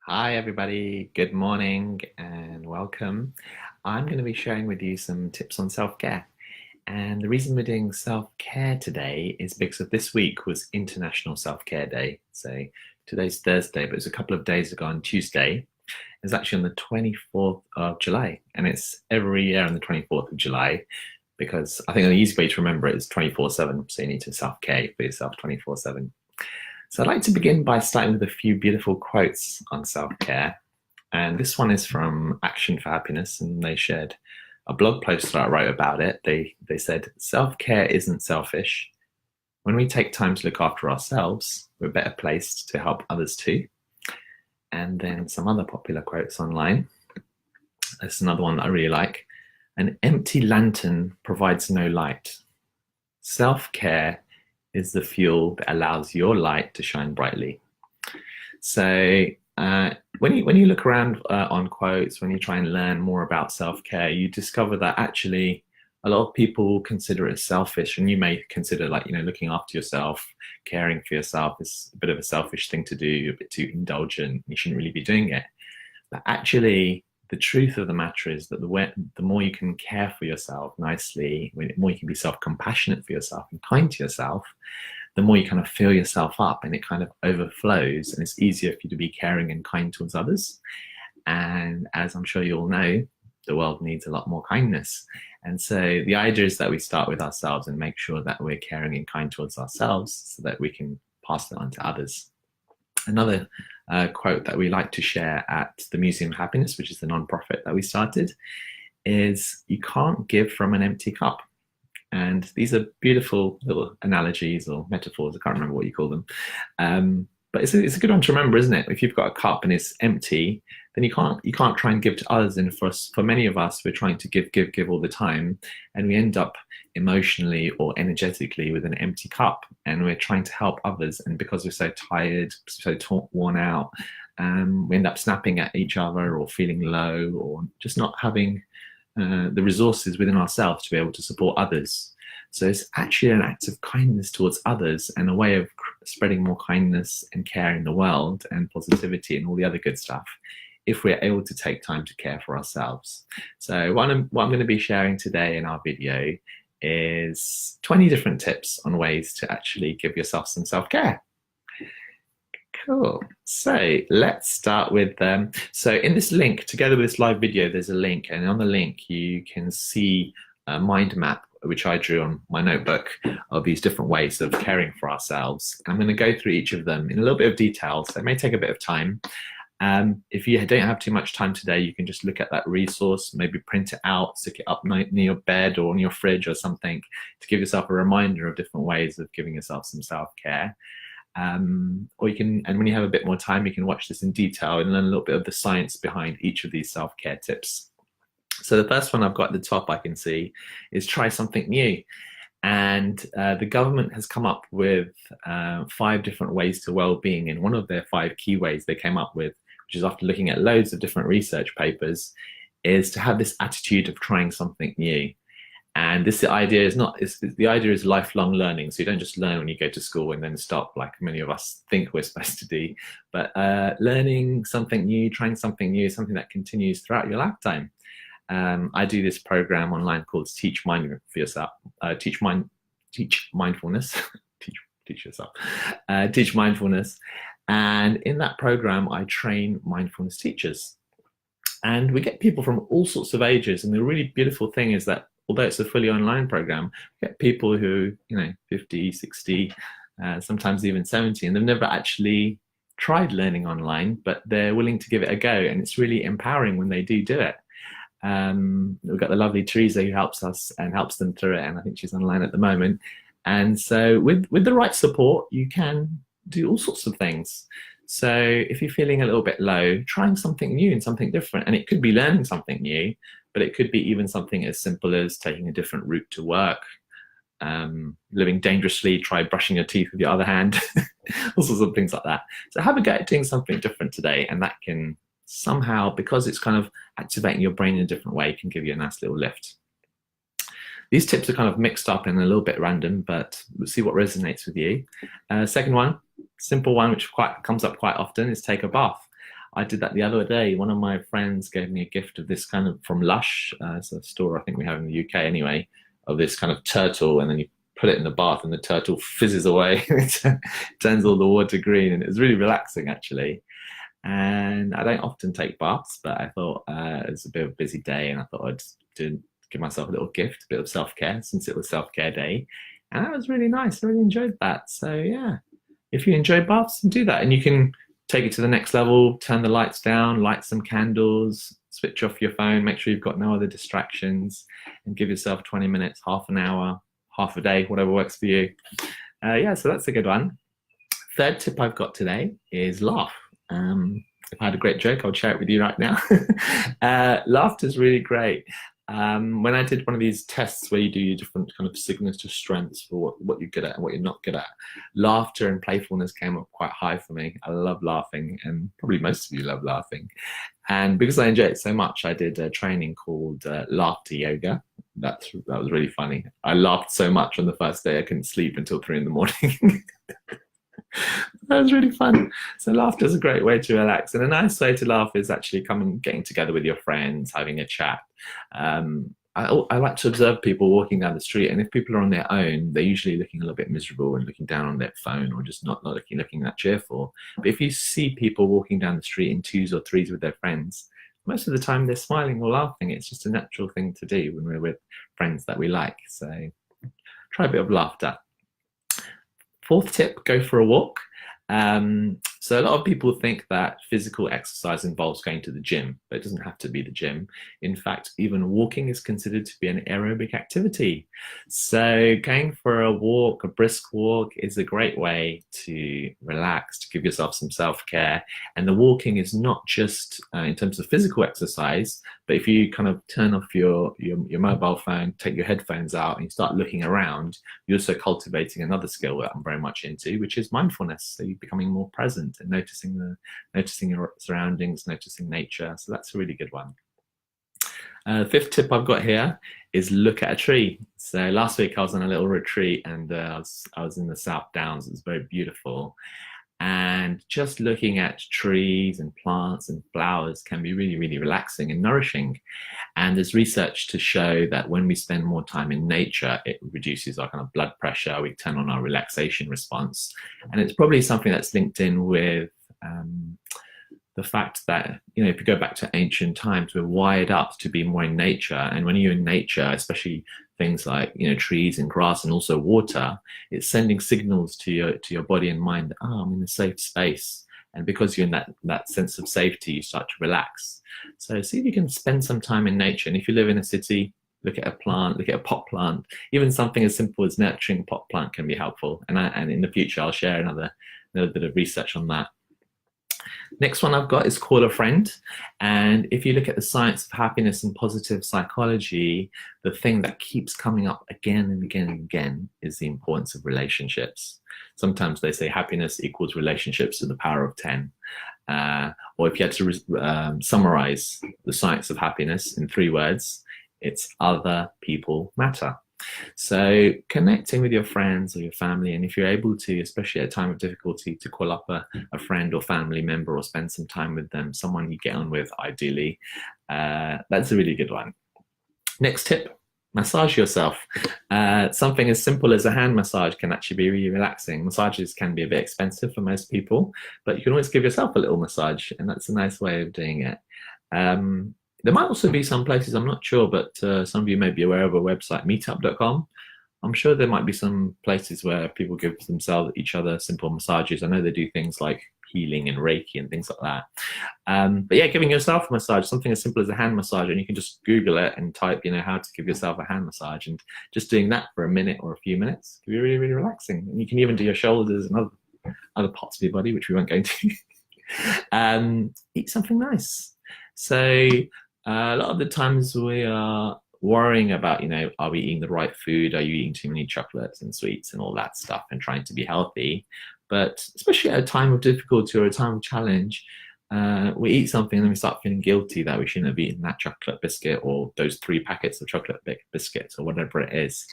Hi, everybody. Good morning and welcome. I'm going to be sharing with you some tips on self-care. And the reason we're doing self-care today is because of this week was International Self-Care Day. So today's Thursday, but it was a couple of days ago on Tuesday. It's actually on the 24th of July, and it's every year on the 24th of July because I think the easy way to remember it is 24/7. So you need to self-care for yourself 24/7. So I'd like to begin by starting with a few beautiful quotes on self-care. And this one is from Action for Happiness, and they shared a blog post that I wrote about it. They said, self-care isn't selfish. When we take time to look after ourselves, we're better placed to help others too. And then some other popular quotes online. There's another one that I really like. An empty lantern provides no light. Self-care is the fuel that allows your light to shine brightly. So when you look around on quotes, when you try and learn more about self-care, you discover that actually a lot of people consider it selfish, and you may consider looking after yourself, caring for yourself is a bit of a selfish thing to do, a bit too indulgent. You shouldn't really be doing it. But actually, the truth of the matter is that the more you can care for yourself nicely, the more you can be self-compassionate for yourself and kind to yourself, the more you kind of fill yourself up and it kind of overflows, and it's easier for you to be caring and kind towards others. And as I'm sure you all know, the world needs a lot more kindness. And so the idea is that we start with ourselves and make sure that we're caring and kind towards ourselves so that we can pass it on to others. Another quote that we like to share at the Museum of Happiness, which is the non-profit that we started, is you can't give from an empty cup. And these are beautiful little analogies or metaphors. I can't remember what you call them. But it's a good one to remember, isn't it? If you've got a cup and it's empty, then you can't try and give to others. And for many of us, we're trying to give all the time, and we end up emotionally or energetically with an empty cup, and we're trying to help others. And because we're so tired, so worn out, we end up snapping at each other or feeling low or just not having the resources within ourselves to be able to support others. So it's actually an act of kindness towards others and a way of spreading more kindness and care in the world and positivity and all the other good stuff if we're able to take time to care for ourselves. So what I'm going to be sharing today in our video is 20 different tips on ways to actually give yourself some self-care. Cool. So let's start with so in this link, together with this live video, there's a link, and on the link you can see a mind map which I drew on my notebook of these different ways of caring for ourselves. I'm going to go through each of them in a little bit of detail, so it may take a bit of time. If you don't have too much time today, you can just look at that resource, maybe print it out, stick it up near your bed or on your fridge or something to give yourself a reminder of different ways of giving yourself some self-care. Or you can, and when you have a bit more time, you can watch this in detail and learn a little bit of the science behind each of these self-care tips. So the first one I've got at the top I can see is try something new. And the government has come up with 5 different ways to well-being. And one of their 5 key ways they came up with, which is after looking at loads of different research papers, is to have this attitude of trying something new. And the idea is lifelong learning. So you don't just learn when you go to school and then stop, like many of us think we're supposed to do. But learning something new, trying something new, is something that continues throughout your lifetime. I do this program online called Teach Mindfulness. Teach Mindfulness. Teach Mindfulness. And in that program, I train mindfulness teachers. And we get people from all sorts of ages. And the really beautiful thing is that although it's a fully online program, we get people who, 50, 60, sometimes even 70, and they've never actually tried learning online, but they're willing to give it a go. And it's really empowering when they do it. We've got the lovely Teresa who helps us and helps them through it, and I think she's online at the moment. And so with the right support, you can do all sorts of things. So if you're feeling a little bit low, trying something new and something different, and it could be learning something new, but it could be even something as simple as taking a different route to work, living dangerously, try brushing your teeth with your other hand, all sorts of things like that. So have a go at doing something different today, and that can somehow, because it's kind of activating your brain in a different way, can give you a nice little lift. These tips are kind of mixed up and a little bit random, but we'll see what resonates with you. Second one, simple one, which comes up quite often, is take a bath. I did that the other day. One of my friends gave me a gift of this kind of from Lush. It's a store I think we have in the UK anyway, of this kind of turtle, and then you put it in the bath, and the turtle fizzes away. It turns all the water green, and it's really relaxing actually. And I don't often take baths, but I thought it was a bit of a busy day, and I thought I'd give myself a little gift, a bit of self-care, since it was self-care day. And that was really nice. I really enjoyed that. So yeah, if you enjoy baths, do that. And you can take it to the next level, turn the lights down, light some candles, switch off your phone, make sure you've got no other distractions, and give yourself 20 minutes, half an hour, half a day, whatever works for you. Yeah, so that's a good one. Third tip I've got today is laugh. If I had a great joke, I'll share it with you right now. Laughter is really great. When I did one of these tests where you do your different kind of signature strengths for what you're good at and what you're not good at, laughter and playfulness came up quite high for me. I love laughing, and probably most of you love laughing. And because I enjoy it so much, I did a training called laughter yoga. That was really funny. I laughed so much on the first day I couldn't sleep until 3 in the morning. That was really fun. So laughter is a great way to relax, and a nice way to laugh is actually getting together with your friends, having a chat. I like to observe people walking down the street, and if people are on their own, they're usually looking a little bit miserable and looking down on their phone, or just not looking that cheerful. But if you see people walking down the street in 2s or 3s with their friends, most of the time they're smiling or laughing. It's just a natural thing to do when we're with friends that we like. So try a bit of laughter. Fourth tip, go for a walk. So a lot of people think that physical exercise involves going to the gym, but it doesn't have to be the gym. In fact, even walking is considered to be an aerobic activity. So going for a walk, a brisk walk, is a great way to relax, to give yourself some self-care. And the walking is not just in terms of physical exercise, but if you kind of turn off your mobile phone, take your headphones out, and you start looking around, you're also cultivating another skill that I'm very much into, which is mindfulness. So you're becoming more present and noticing your surroundings, noticing nature. So that's a really good one. Fifth tip I've got here is look at a tree. So last week I was on a little retreat, and I was in the South Downs. It was very beautiful. And just looking at trees and plants and flowers can be really, really relaxing and nourishing. And there's research to show that when we spend more time in nature, it reduces our kind of blood pressure. We turn on our relaxation response. And it's probably something that's linked in with the fact that, if you go back to ancient times, we're wired up to be more in nature. And when you're in nature, especially things like, trees and grass and also water, it's sending signals to your body and mind that, I'm in a safe space. And because you're in that sense of safety, you start to relax. So see if you can spend some time in nature. And if you live in a city, look at a plant, look at a pot plant. Even something as simple as nurturing a pot plant can be helpful. And in the future, I'll share another bit of research on that. Next one I've got is call a friend. And if you look at the science of happiness and positive psychology, the thing that keeps coming up again and again and again is the importance of relationships. Sometimes they say happiness equals relationships to the power of 10. Or if you had to summarize the science of happiness in 3 words, it's other people matter. So connecting with your friends or your family, and if you're able to, especially at a time of difficulty, to call up a friend or family member or spend some time with them, someone you get on with ideally, that's a really good one. Next tip, massage yourself. Something as simple as a hand massage can actually be really relaxing. Massages can be a bit expensive for most people, but you can always give yourself a little massage, and that's a nice way of doing it. There might also be some places, I'm not sure, but some of you may be aware of a website, meetup.com. I'm sure there might be some places where people give each other simple massages. I know they do things like healing and Reiki and things like that. But yeah, giving yourself a massage, something as simple as a hand massage, and you can just Google it and type, how to give yourself a hand massage, and just doing that for a minute or a few minutes can be really, really relaxing. And you can even do your shoulders and other parts of your body, which we won't go into. Eat something nice. So a lot of the times we are worrying about, are we eating the right food? Are you eating too many chocolates and sweets and all that stuff, and trying to be healthy? But especially at a time of difficulty or a time of challenge, we eat something and then we start feeling guilty that we shouldn't have eaten that chocolate biscuit or those 3 packets of chocolate biscuits or whatever it is.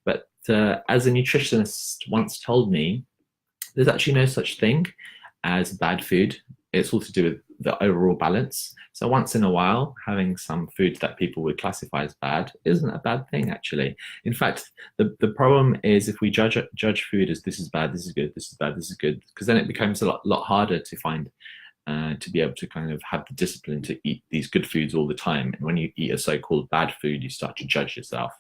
But as a nutritionist once told me, there's actually no such thing as bad food. It's all to do with the overall balance. So once in a while, having some foods that people would classify as bad isn't a bad thing, actually. In fact, the problem is if we judge food as this is bad, this is good, this is bad, this is good, because then it becomes a lot harder to find to be able to kind of have the discipline to eat these good foods all the time. And when you eat a so-called bad food, you start to judge yourself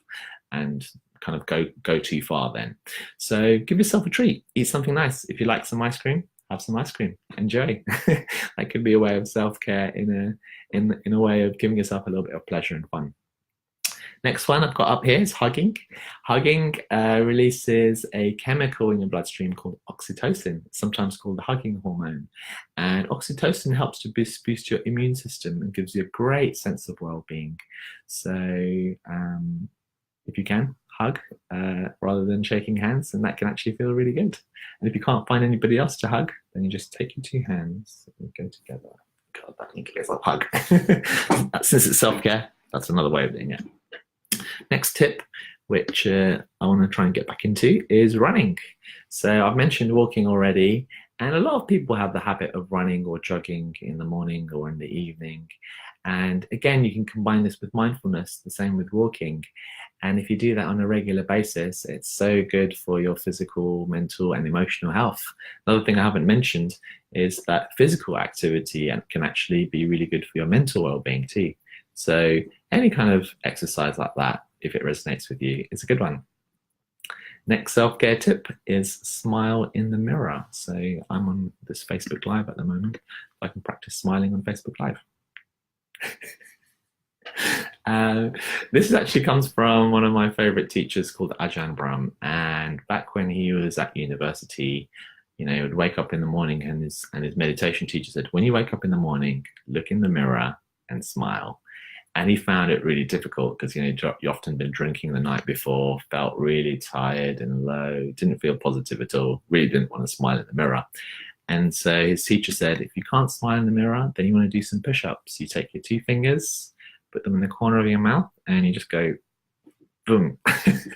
and kind of go too far then. So give yourself a treat. Eat something nice. If you like some ice cream, have some ice cream. Enjoy. That could be a way of self-care in a way of giving yourself a little bit of pleasure and fun. Next one I've got up here is hugging. Hugging releases a chemical in your bloodstream called oxytocin, sometimes called the hugging hormone. And oxytocin helps to boost your immune system and gives you a great sense of well-being. So if you can, hug rather than shaking hands, and that can actually feel really good. And if you can't find anybody else to hug, then you just take your two hands and go together. God, that needs a hug. Since it's self-care, that's another way of doing it. Next tip, which I want to try and get back into, is running. So I've mentioned walking already, and a lot of people have the habit of running or jogging in the morning or in the evening. And again, you can combine this with mindfulness, the same with walking. And if you do that on a regular basis, it's so good for your physical, mental, and emotional health. Another thing I haven't mentioned is that physical activity can actually be really good for your mental well-being too. So any kind of exercise like that, if it resonates with you, is a good one. Next self-care tip is smile in the mirror. So I'm on this Facebook Live at the moment. I can practice smiling on Facebook Live. This actually comes from one of my favorite teachers called Ajahn Brahm. And back when he was at university, you know, he would wake up in the morning and his meditation teacher said, when you wake up in the morning, look in the mirror and smile. And he found it really difficult because, you know, you often been drinking the night before, felt really tired and low, didn't feel positive at all, really didn't want to smile in the mirror. And so his teacher said, if you can't smile in the mirror, then you want to do some push-ups. You take your two fingers, put them in the corner of your mouth, and you just go, boom. This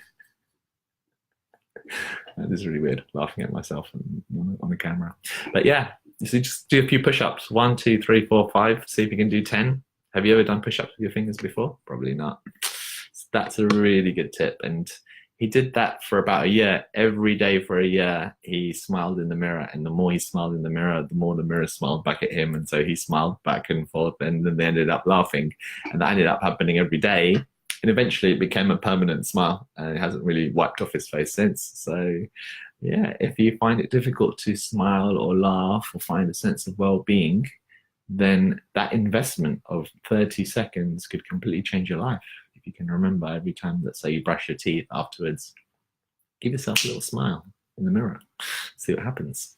is really weird, laughing at myself on the camera. But yeah, so just do a few push-ups, 1, 2, 3, 4, 5, see if you can do 10. Have you ever done push-ups with your fingers before? Probably not. So that's a really good tip. And he did that for about a year. Every day for a year, he smiled in the mirror. And the more he smiled in the mirror, the more the mirror smiled back at him. And so he smiled back and forth. And then they ended up laughing. And that ended up happening every day. And eventually it became a permanent smile. And it hasn't really wiped off his face since. So yeah, if you find it difficult to smile or laugh or find a sense of well-being, then that investment of 30 seconds could completely change your life. If you can remember every time that, say, you brush your teeth afterwards, give yourself a little smile in the mirror, see what happens.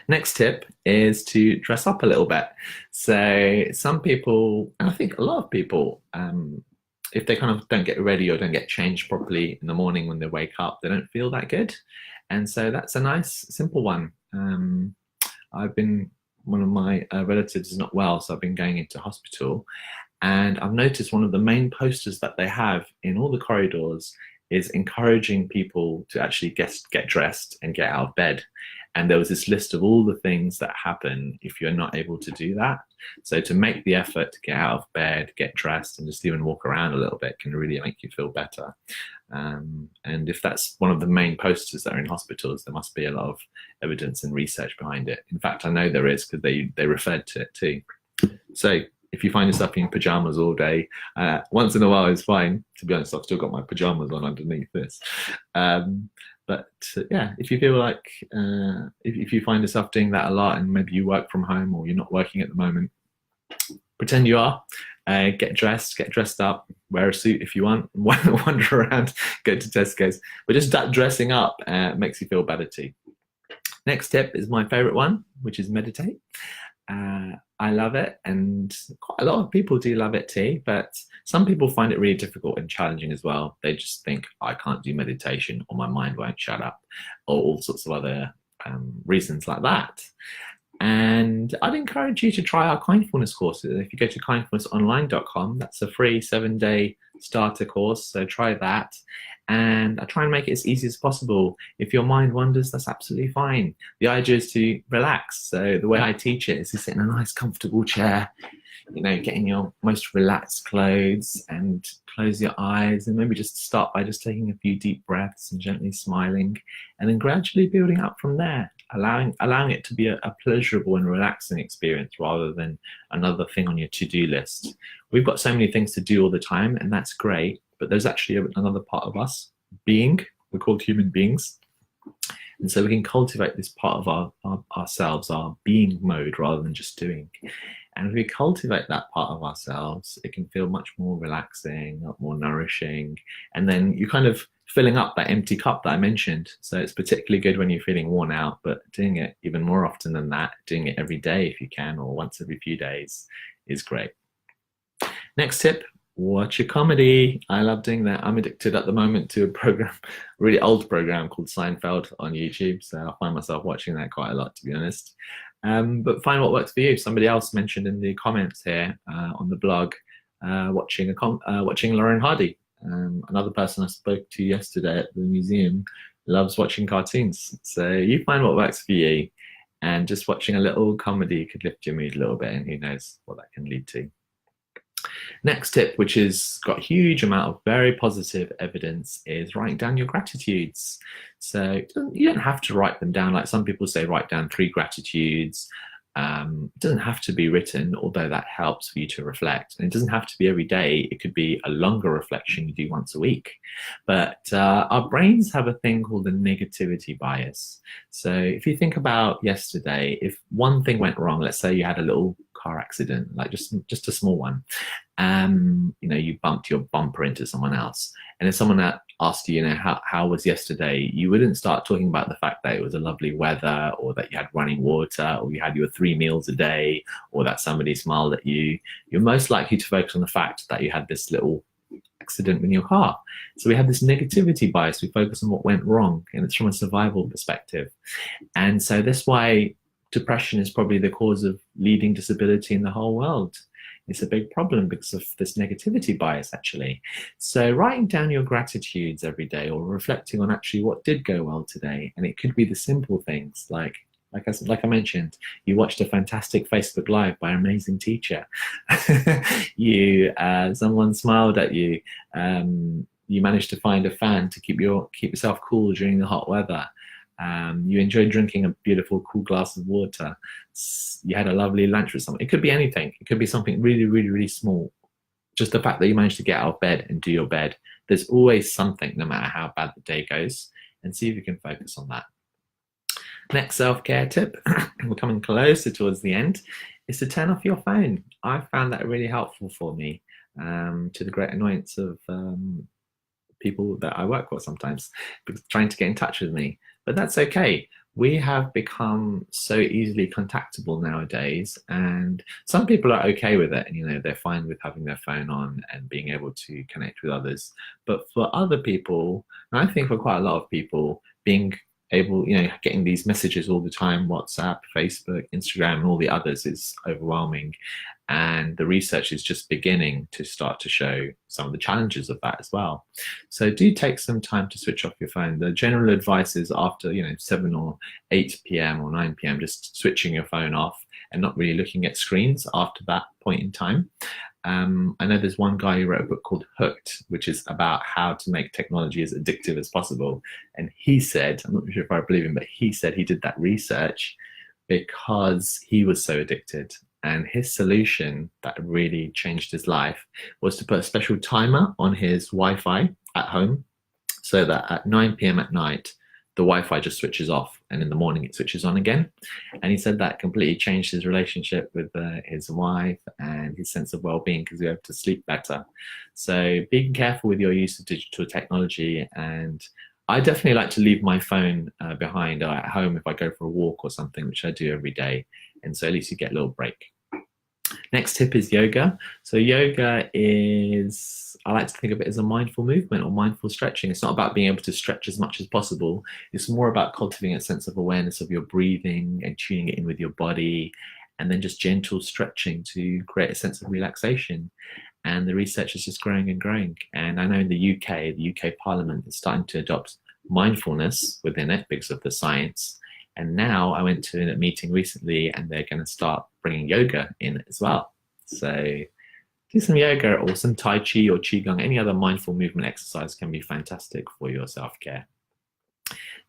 Next tip is to dress up a little bit. So some people, and I think a lot of people, if they kind of don't get ready or don't get changed properly in the morning when they wake up, they don't feel that good. And so that's a nice, simple one. One of my relatives is not well, so I've been going into hospital, and I've noticed one of the main posters that they have in all the corridors is encouraging people to actually get dressed and get out of bed. And there was this list of all the things that happen if you're not able to do that. So to make the effort to get out of bed, get dressed, and just even walk around a little bit can really make you feel better. And if that's one of the main posters that are in hospitals, there must be a lot of evidence and research behind it. In fact, I know there is because they referred to it too. So if you find yourself in pajamas all day, once in a while is fine. To be honest, I've still got my pajamas on underneath this. But yeah, if you feel like, if you find yourself doing that a lot and maybe you work from home or you're not working at the moment, pretend you are, get dressed up, wear a suit if you want, wander around, go to Tesco's. But just that dressing up makes you feel better too. Next tip is my favorite one, which is meditate. I love it, and quite a lot of people do love it too, but some people find it really difficult and challenging as well. They just think, I can't do meditation, or my mind won't shut up, or all sorts of other reasons like that. And I'd encourage you to try our Kindfulness courses. If you go to kindfulnessonline.com, that's a free 7-day starter course. So try that. And I try and make it as easy as possible. If your mind wanders, that's absolutely fine. The idea is to relax. So the way I teach it is to sit in a nice, comfortable chair, get in your most relaxed clothes and close your eyes, and maybe just start by just taking a few deep breaths and gently smiling, and then gradually building up from there, allowing it to be a pleasurable and relaxing experience rather than another thing on your to-do list. We've got so many things to do all the time, and that's great, but there's actually another part of us, being. We're called human beings. And so we can cultivate this part of ourselves, our being mode, rather than just doing. And if we cultivate that part of ourselves, it can feel much more relaxing, more nourishing. And then you're kind of filling up that empty cup that I mentioned. So it's particularly good when you're feeling worn out, but doing it even more often than that, doing it every day if you can, or once every few days, is great. Next tip, watch a comedy. I love doing that. I'm addicted at the moment to a really old program called Seinfeld on YouTube. So I find myself watching that quite a lot, to be honest. But find what works for you. Somebody else mentioned in the comments here on the blog watching Lauren Hardy. Another person I spoke to yesterday at the museum loves watching cartoons. So you find what works for you, and just watching a little comedy could lift your mood a little bit, and who knows what that can lead to. Next tip, which has got a huge amount of very positive evidence, is writing down your gratitudes. So you don't have to write them down. Like some people say, write down 3 gratitudes. It doesn't have to be written, although that helps for you to reflect. And it doesn't have to be every day. It could be a longer reflection you do once a week. But our brains have a thing called the negativity bias. So if you think about yesterday, if one thing went wrong, let's say you had a little car accident, like just a small one, you bumped your bumper into someone else, and if someone that asked you, how was yesterday, you wouldn't start talking about the fact that it was a lovely weather, or that you had running water, or you had your 3 meals a day, or that somebody smiled at you. You're most likely to focus on the fact that you had this little accident in your car. So we have this negativity bias. We focus on what went wrong, and it's from a survival perspective. And so that's why depression is probably the cause of leading disability in the whole world. It's a big problem because of this negativity bias, actually. So writing down your gratitudes every day, or reflecting on actually what did go well today. And it could be the simple things like I mentioned, you watched a fantastic Facebook Live by an amazing teacher. Someone smiled at you. You managed to find a fan to keep yourself cool during the hot weather. You enjoyed drinking a beautiful, cool glass of water. You had a lovely lunch with someone. It could be anything. It could be something really, really, really small. Just the fact that you managed to get out of bed and do your bed. There's always something, no matter how bad the day goes, and see if you can focus on that. Next self-care tip, we're coming closer towards the end, is to turn off your phone. I found that really helpful for me, to the great annoyance of people that I work with sometimes, trying to get in touch with me. But that's okay. We have become so easily contactable nowadays, and some people are okay with it, and they're fine with having their phone on and being able to connect with others. But for other people, and I think for quite a lot of people, being able, getting these messages all the time, WhatsApp, Facebook, Instagram, and all the others, is overwhelming. And the research is just beginning to start to show some of the challenges of that as well. So do take some time to switch off your phone. The general advice is after 7 or 8 p.m. or 9 p.m. just switching your phone off and not really looking at screens after that point in time. I know there's one guy who wrote a book called Hooked, which is about how to make technology as addictive as possible. And he said, I'm not sure if I believe him, but he said he did that research because he was so addicted. And his solution that really changed his life was to put a special timer on his Wi-Fi at home, so that at 9 p.m. at night, the Wi-Fi just switches off, and in the morning it switches on again. And he said that completely changed his relationship with his wife and his sense of well-being, because he was able to sleep better. So being careful with your use of digital technology. And I definitely like to leave my phone behind at home if I go for a walk or something, which I do every day. And so at least you get a little break. Next tip is yoga. So yoga is, I like to think of it as a mindful movement or mindful stretching. It's not about being able to stretch as much as possible. It's more about cultivating a sense of awareness of your breathing and tuning it in with your body, and then just gentle stretching to create a sense of relaxation. And the research is just growing and growing. And I know in the UK Parliament is starting to adopt mindfulness within it because of the science. And now I went to a meeting recently and they're going to start bringing yoga in as well. So do some yoga or some Tai Chi or Qigong. Any other mindful movement exercise can be fantastic for your self-care.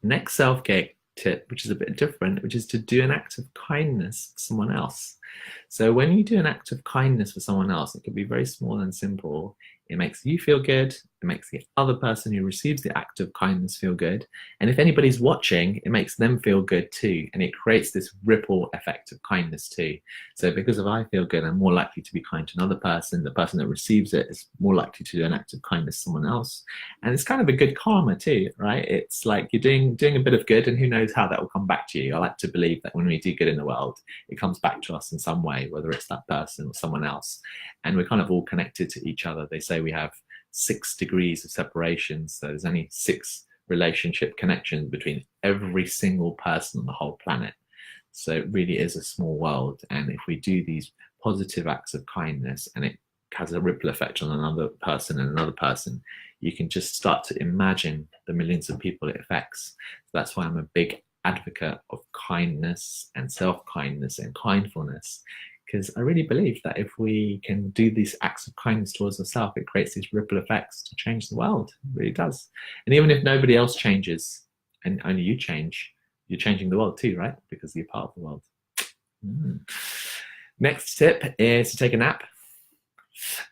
Next self-care tip, which is a bit different, which is to do an act of kindness for someone else. So when you do an act of kindness for someone else, it could be very small and simple. It makes you feel good. It makes the other person who receives the act of kindness feel good. And if anybody's watching, it makes them feel good too. And it creates this ripple effect of kindness too. So because if I feel good, I'm more likely to be kind to another person. The person that receives it is more likely to do an act of kindness to someone else. And it's kind of a good karma too, right? It's like you're doing a bit of good, and who knows how that will come back to you. I like to believe that when we do good in the world, it comes back to us in some way, whether it's that person or someone else. And we're kind of all connected to each other. They say we have 6 degrees of separation, so there's only 6 relationship connections between every single person on the whole planet. So it really is a small world. And if we do these positive acts of kindness and it has a ripple effect on another person and another person, you can just start to imagine the millions of people it affects. So that's why I'm a big advocate of kindness and self-kindness and kindfulness, because I really believe that if we can do these acts of kindness towards ourselves, it creates these ripple effects to change the world. It really does. And even if nobody else changes and only you change, you're changing the world too, right? Because you're part of the world. Next tip is to take a nap.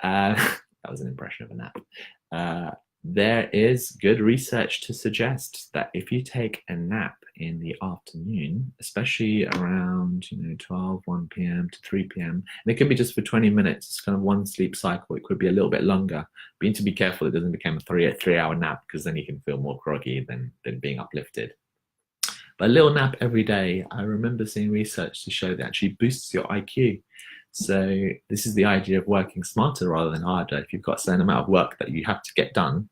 That was an impression of a nap. There is good research to suggest that if you take a nap in the afternoon, especially around 12, 1 p.m. to 3 p.m., and it could be just for 20 minutes, it's kind of one sleep cycle. It could be a little bit longer. But you need to be careful it doesn't become a three-hour nap, because then you can feel more groggy than being uplifted. But a little nap every day, I remember seeing research to show that actually boosts your IQ. So this is the idea of working smarter rather than harder. If you've got a certain amount of work that you have to get done,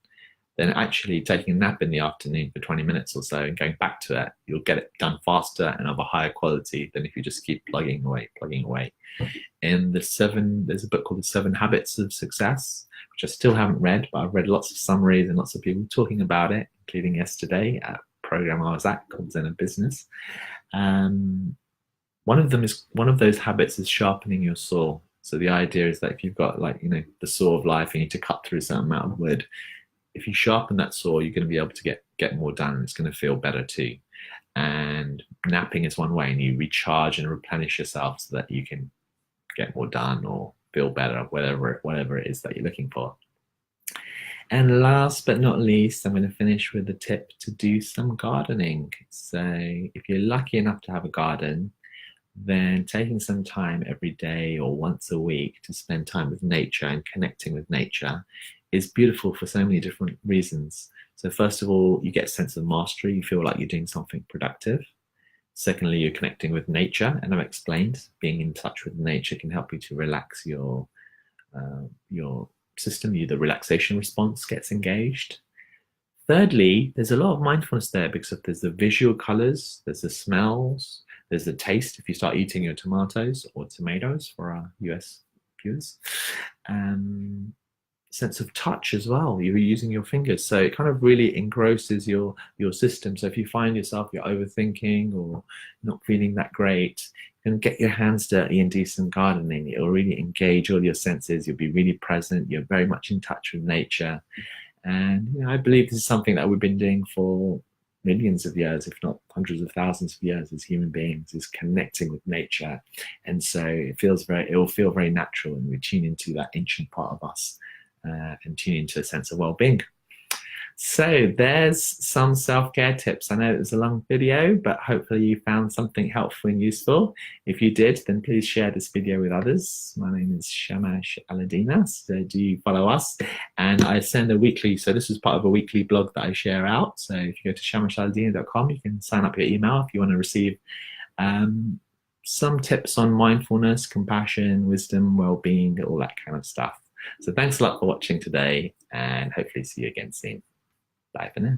then actually taking a nap in the afternoon for 20 minutes or so and going back to it, you'll get it done faster and of a higher quality than if you just keep plugging away. And there's a book called The 7 Habits of Success, which I still haven't read, but I've read lots of summaries and lots of people talking about it, including yesterday at a program I was at called Zen of Business. One of those habits is sharpening your saw. So the idea is that if you've got the saw of life, you need to cut through a certain amount of wood. If you sharpen that saw, you're going to be able to get more done, and it's going to feel better too. And napping is one way, and you recharge and replenish yourself so that you can get more done or feel better, whatever it is that you're looking for. And last but not least, I'm going to finish with a tip to do some gardening. So if you're lucky enough to have a garden, then taking some time every day or once a week to spend time with nature and connecting with nature is beautiful for so many different reasons. So first of all, you get a sense of mastery. You feel like you're doing something productive. Secondly, you're connecting with nature, and I've explained being in touch with nature can help you to relax your system. The relaxation response gets engaged. Thirdly, there's a lot of mindfulness there because there's the visual colors, there's the smells, there's the taste if you start eating your tomatoes or tomatoes for our US viewers. Sense of touch as well. You're using your fingers, so it kind of really engrosses your system. So if you find yourself you're overthinking or not feeling that great, you can get your hands dirty and do some gardening. It'll really engage all your senses. You'll be really present. You're very much in touch with nature. And I believe this is something that we've been doing for millions of years, if not hundreds of thousands of years, as human beings, is connecting with nature. And so it will feel very natural, and we tune into that ancient part of us and tune into a sense of well-being. So there's some self-care tips. I know it was a long video, but hopefully you found something helpful and useful. If you did, then please share this video with others. My name is Shamash Aladina, so do follow us. And I send a weekly, so this is part of a weekly blog that I share out. So if you go to shamashaladina.com, you can sign up your email if you want to receive some tips on mindfulness, compassion, wisdom, well-being, all that kind of stuff. So thanks a lot for watching today, and hopefully see you again soon. Bye for now.